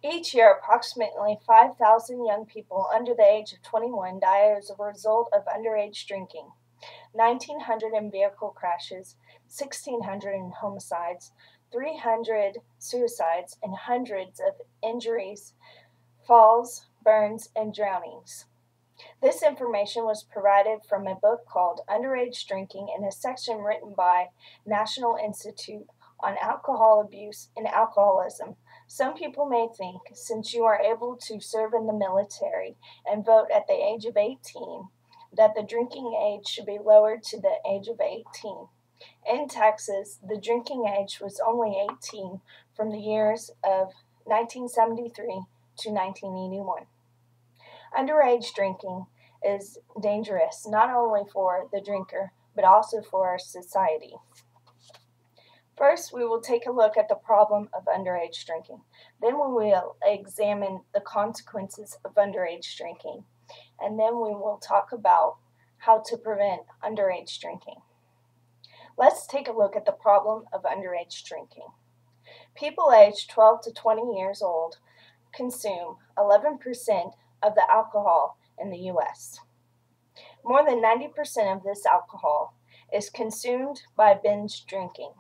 Each year, approximately 5,000 young people under the age of 21 die as a result of underage drinking. 1,900 in vehicle crashes, 1,600 in homicides, 300 suicides, and hundreds of injuries, falls, burns, and drownings. This information was provided from a book called Underage Drinking in a section written by National Institute on Alcohol Abuse and Alcoholism. Some people may think, since you are able to serve in the military and vote at the age of 18, that the drinking age should be lowered to the age of 18. In Texas, the drinking age was only 18 from the years of 1973 to 1981. Underage drinking is dangerous not only for the drinker, but also for our society. First, we will take a look at the problem of underage drinking. Then we will examine the consequences of underage drinking. And then we will talk about how to prevent underage drinking. Let's take a look at the problem of underage drinking. People aged 12 to 20 years old consume 11% of the alcohol in the U.S. More than 90% of this alcohol is consumed by binge drinking.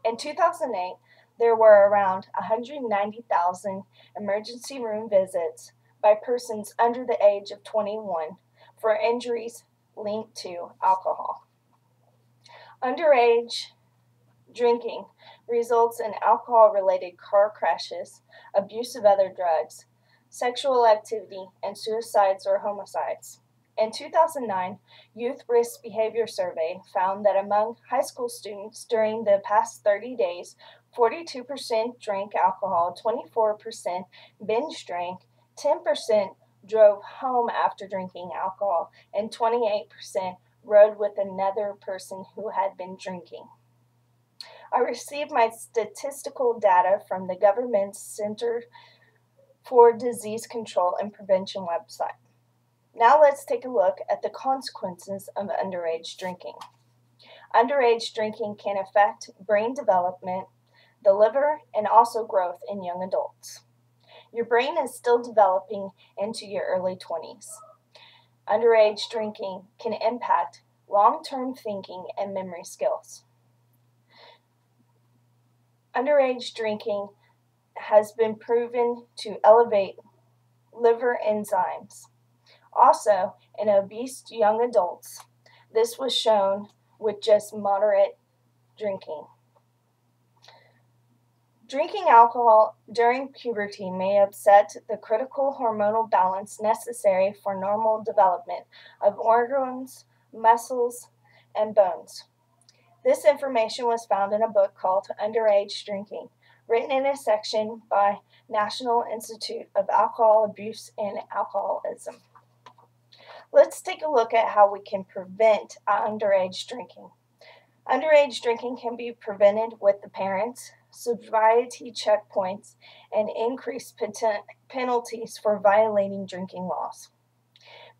In 2008, there were around 190,000 emergency room visits by persons under the age of 21 for injuries linked to alcohol. Underage drinking results in alcohol-related car crashes, abuse of other drugs, sexual activity, and suicides or homicides. In 2009, Youth Risk Behavior Survey found that among high school students during the past 30 days, 42% drank alcohol, 24% binge drank, 10% drove home after drinking alcohol, and 28% rode with another person who had been drinking. I received my statistical data from the government's Center for Disease Control and Prevention website. Now let's take a look at the consequences of underage drinking. Underage drinking can affect brain development, the liver, and also growth in young adults. Your brain is still developing into your early 20s. Underage drinking can impact long-term thinking and memory skills. Underage drinking has been proven to elevate liver enzymes. Also, in obese young adults, this was shown with just moderate drinking. Drinking alcohol during puberty may upset the critical hormonal balance necessary for normal development of organs, muscles, and bones. This information was found in a book called Underage Drinking, written in a section by National Institute of Alcohol Abuse and Alcoholism. Let's take a look at how we can prevent underage drinking. Underage drinking can be prevented with the parents, sobriety checkpoints, and increased penalties for violating drinking laws.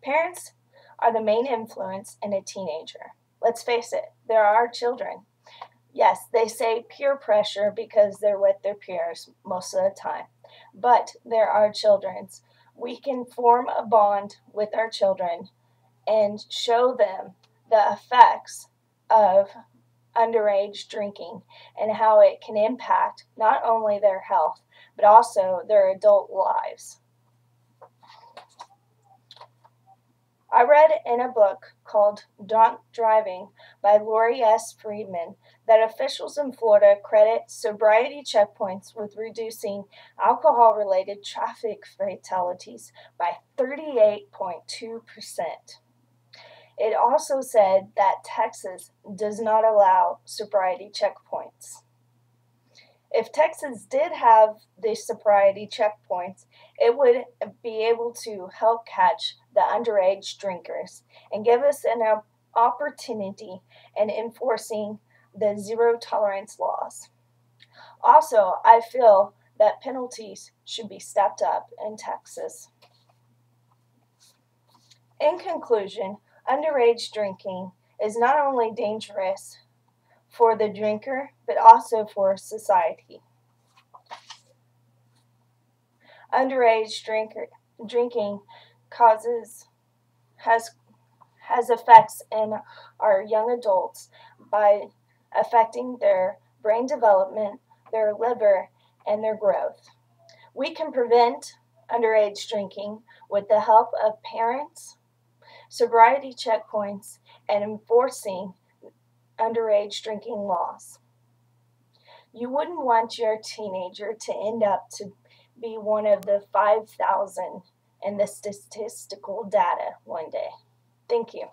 Parents are the main influence in a teenager. Let's face it, there are children. Yes, they say peer pressure because they're with their peers most of the time, but there are children. We can form a bond with our children and show them the effects of underage drinking and how it can impact not only their health, but also their adult lives. I read in a book called Drunk Driving by Lori S. Friedman that officials in Florida credit sobriety checkpoints with reducing alcohol-related traffic fatalities by 38.2%. It also said that Texas does not allow sobriety checkpoints. If Texas did have the sobriety checkpoints, it would be able to help catch the underage drinkers and give us an opportunity in enforcing the zero tolerance laws. Also, I feel that penalties should be stepped up in Texas. In conclusion, underage drinking is not only dangerous for the drinker, but also for society. Underage drinking has effects in our young adults by affecting their brain development, their liver, and their growth. We can prevent underage drinking with the help of parents, sobriety checkpoints, and enforcing underage drinking laws. You wouldn't want your teenager to end up to be one of the 5,000 in the statistical data one day. Thank you.